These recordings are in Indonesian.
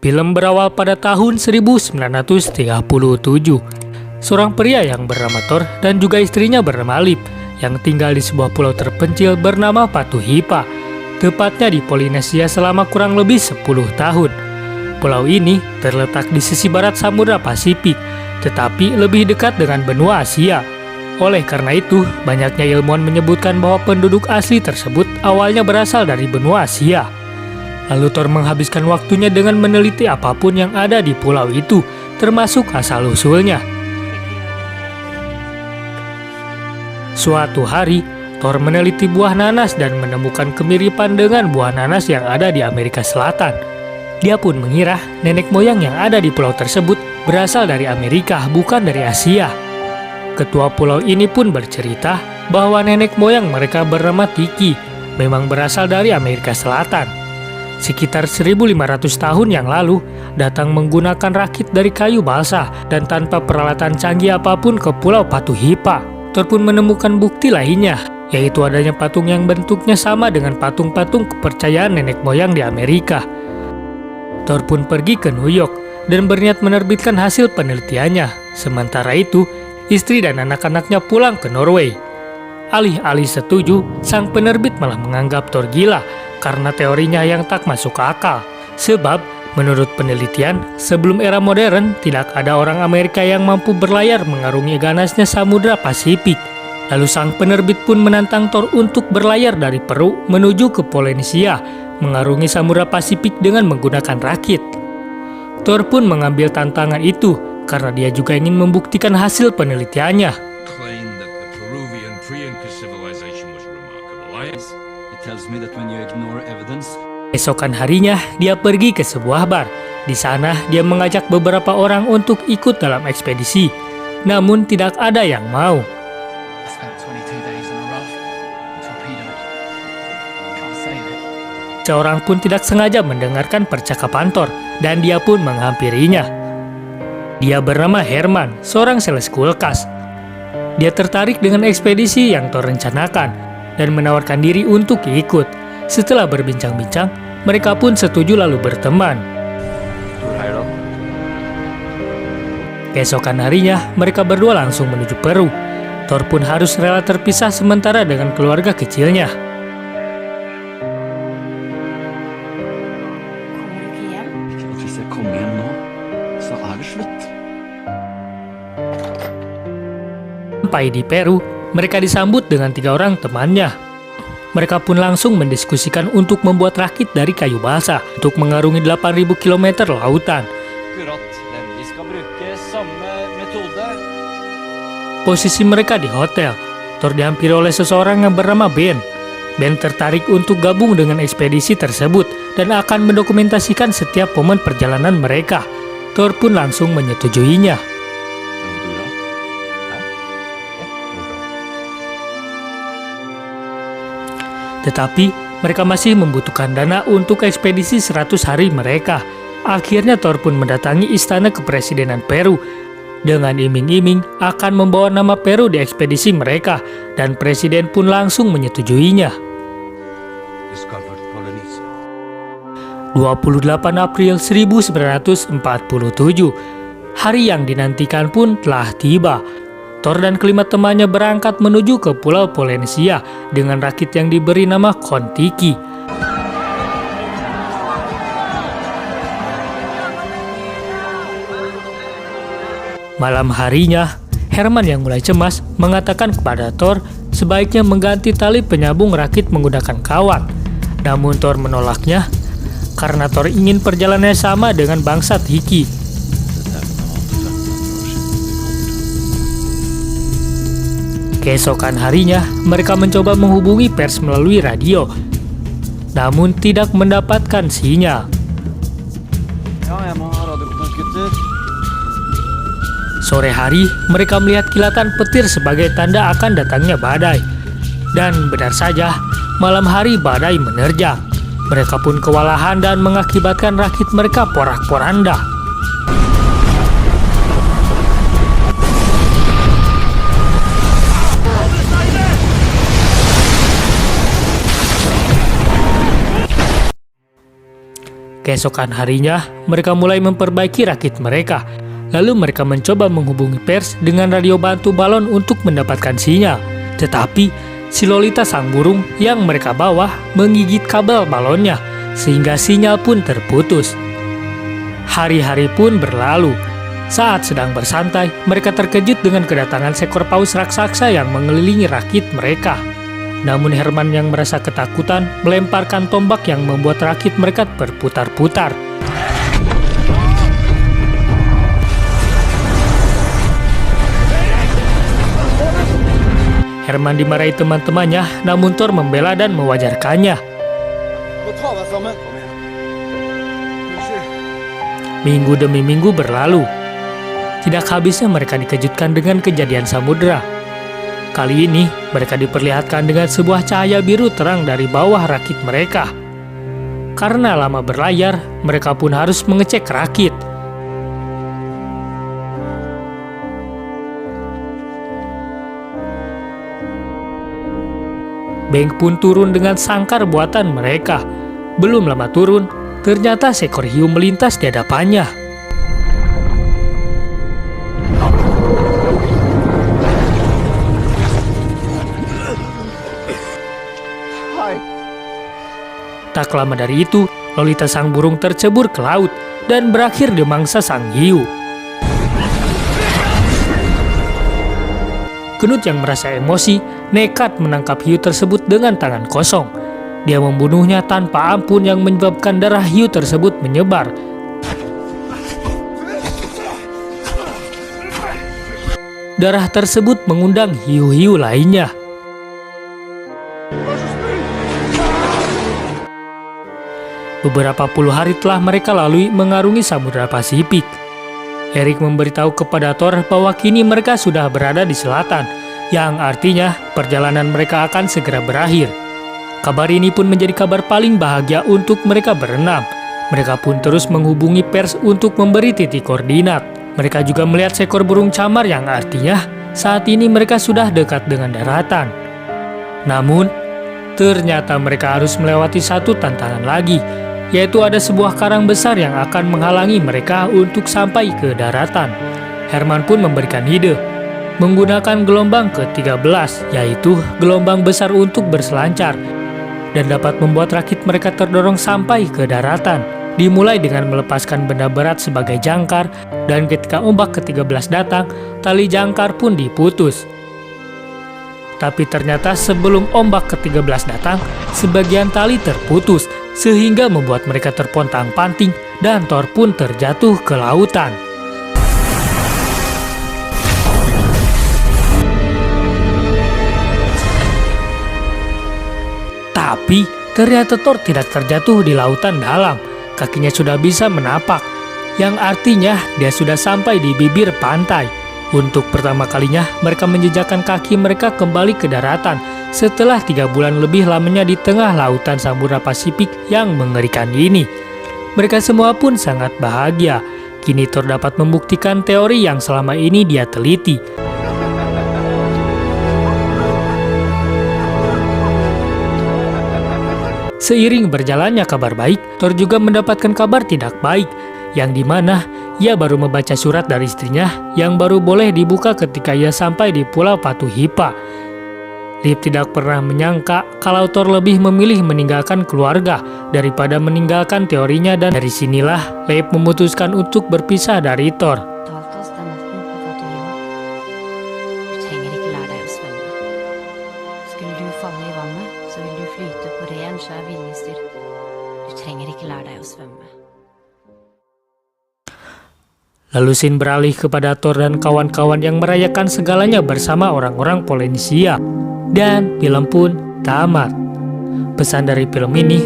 Film berawal pada tahun 1937. Seorang pria yang bernama Thor dan juga istrinya bernama Liv yang tinggal di sebuah pulau terpencil bernama Batu Hipa, tepatnya di Polinesia selama kurang lebih 10 tahun. Pulau ini terletak di sisi barat Samudra Pasifik, tetapi lebih dekat dengan benua Asia. Oleh karena itu, banyaknya ilmuwan menyebutkan bahwa penduduk asli tersebut awalnya berasal dari benua Asia. Lalu Thor menghabiskan waktunya dengan meneliti apapun yang ada di pulau itu, termasuk asal-usulnya. Suatu hari, Thor meneliti buah nanas dan menemukan kemiripan dengan buah nanas yang ada di Amerika Selatan. Dia pun mengira nenek moyang yang ada di pulau tersebut berasal dari Amerika, bukan dari Asia. Ketua pulau ini pun bercerita bahwa nenek moyang mereka bernama Tiki memang berasal dari Amerika Selatan. Sekitar 1500 tahun yang lalu, datang menggunakan rakit dari kayu balsa dan tanpa peralatan canggih apapun ke Pulau Batu Hipa. Thor pun menemukan bukti lainnya, yaitu adanya patung yang bentuknya sama dengan patung-patung kepercayaan nenek moyang di Amerika. Thor pun pergi ke New York dan berniat menerbitkan hasil penelitiannya. Sementara itu, istri dan anak-anaknya pulang ke Norway. Alih-alih setuju, sang penerbit malah menganggap Thor gila karena teorinya yang tak masuk akal. Sebab, menurut penelitian, sebelum era modern, tidak ada orang Amerika yang mampu berlayar mengarungi ganasnya Samudra Pasifik. Lalu sang penerbit pun menantang Thor untuk berlayar dari Peru menuju ke Polinesia, mengarungi Samudra Pasifik dengan menggunakan rakit. Thor pun mengambil tantangan itu, karena dia juga ingin membuktikan hasil penelitiannya. Esokan harinya, dia pergi ke sebuah bar. Di sana, dia mengajak beberapa orang untuk ikut dalam ekspedisi. Namun, tidak ada yang mau. Seorang pun tidak sengaja mendengarkan percakapan Thor, dan dia pun menghampirinya. Dia bernama Herman, seorang sales kulkas. Dia tertarik dengan ekspedisi yang Thor rencanakan, dan menawarkan diri untuk ikut. Setelah berbincang-bincang, mereka pun setuju lalu berteman. Keesokan harinya, mereka berdua langsung menuju Peru. Thor pun harus rela terpisah sementara dengan keluarga kecilnya. Sampai di Peru, mereka disambut dengan 3 orang temannya. Mereka pun langsung mendiskusikan untuk membuat rakit dari kayu balsa untuk mengarungi 8.000 km lautan. Posisi mereka di hotel. Thor dihampiri oleh seseorang yang bernama Ben. Ben tertarik untuk gabung dengan ekspedisi tersebut dan akan mendokumentasikan setiap momen perjalanan mereka. Thor pun langsung menyetujuinya. Tetapi, mereka masih membutuhkan dana untuk ekspedisi 100 hari mereka. Akhirnya Thor pun mendatangi istana kepresidenan Peru dengan iming-iming akan membawa nama Peru di ekspedisi mereka, dan presiden pun langsung menyetujuinya. 28 April 1947, hari yang dinantikan pun telah tiba. Thor dan kelima temannya berangkat menuju ke Pulau Polinesia dengan rakit yang diberi nama Kon-Tiki. Malam harinya, Herman yang mulai cemas mengatakan kepada Thor sebaiknya mengganti tali penyambung rakit menggunakan kawat. Namun Thor menolaknya karena Thor ingin perjalanannya sama dengan bangsa Tiki. Keesokan harinya, mereka mencoba menghubungi pers melalui radio, namun tidak mendapatkan sinyal. Sore hari, mereka melihat kilatan petir sebagai tanda akan datangnya badai. Dan benar saja, malam hari badai menerjang. Mereka pun kewalahan dan mengakibatkan rakit mereka porak-poranda. Keesokan harinya, mereka mulai memperbaiki rakit mereka. Lalu mereka mencoba menghubungi pers dengan radio bantu balon untuk mendapatkan sinyal. Tetapi, si Lolita sang burung yang mereka bawa menggigit kabel balonnya, sehingga sinyal pun terputus. Hari-hari pun berlalu. Saat sedang bersantai, mereka terkejut dengan kedatangan seekor paus raksasa yang mengelilingi rakit mereka. Namun Herman yang merasa ketakutan melemparkan tombak yang membuat rakit mereka berputar-putar. Herman dimarahi teman-temannya, namun Thor membela dan mewajarkannya. Minggu demi minggu berlalu. Tidak habisnya mereka dikejutkan dengan kejadian samudera. Kali ini, mereka diperlihatkan dengan sebuah cahaya biru terang dari bawah rakit mereka. Karena lama berlayar, mereka pun harus mengecek rakit. Beng pun turun dengan sangkar buatan mereka. Belum lama turun, ternyata seekor hiu melintas di hadapannya. Tak lama dari itu, Lolita sang burung tercebur ke laut dan berakhir dimangsa sang hiu. Knut yang merasa emosi, nekat menangkap hiu tersebut dengan tangan kosong. Dia membunuhnya tanpa ampun yang menyebabkan darah hiu tersebut menyebar. Darah tersebut mengundang hiu-hiu lainnya. Beberapa puluh hari telah mereka lalui mengarungi Samudra Pasifik. Erik memberitahu kepada Thor bahwa kini mereka sudah berada di selatan, yang artinya perjalanan mereka akan segera berakhir. Kabar ini pun menjadi kabar paling bahagia untuk mereka berenam. Mereka pun terus menghubungi pers untuk memberi titik koordinat. Mereka juga melihat seekor burung camar yang artinya saat ini mereka sudah dekat dengan daratan. Namun, ternyata mereka harus melewati satu tantangan lagi, yaitu ada sebuah karang besar yang akan menghalangi mereka untuk sampai ke daratan. Herman pun memberikan ide, menggunakan gelombang ke-13, yaitu gelombang besar untuk berselancar, dan dapat membuat rakit mereka terdorong sampai ke daratan. Dimulai dengan melepaskan benda berat sebagai jangkar, dan ketika ombak ke-13 datang, tali jangkar pun diputus. Tapi ternyata sebelum ombak ke-13 datang, sebagian tali terputus, sehingga membuat mereka terpontang-panting dan Thor pun terjatuh ke lautan. Tapi ternyata Thor tidak terjatuh di lautan dalam. Kakinya sudah bisa menapak, yang artinya dia sudah sampai di bibir pantai. Untuk pertama kalinya mereka menjejakkan kaki mereka kembali ke daratan setelah 3 bulan lebih lamanya di tengah lautan Samudra Pasifik yang mengerikan ini. Mereka semua pun sangat bahagia. Kini Thor dapat membuktikan teori yang selama ini dia teliti. Seiring berjalannya kabar baik, Thor juga mendapatkan kabar tidak baik, yang dimana ia baru membaca surat dari istrinya yang baru boleh dibuka ketika ia sampai di Pulau Patu Hipa. Lip tidak pernah menyangka kalau Thor lebih memilih meninggalkan keluarga daripada meninggalkan teorinya, dan dari sinilah Leif memutuskan untuk berpisah dari Thor. Lalu Sin beralih kepada Thor dan kawan-kawan yang merayakan segalanya bersama orang-orang Polynesia. Dan film pun tamat. Pesan dari film ini,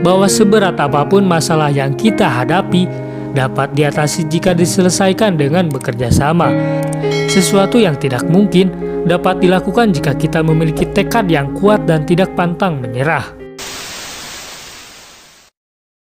bahwa seberat apapun masalah yang kita hadapi, dapat diatasi jika diselesaikan dengan bekerja sama. Sesuatu yang tidak mungkin dapat dilakukan jika kita memiliki tekad yang kuat dan tidak pantang menyerah.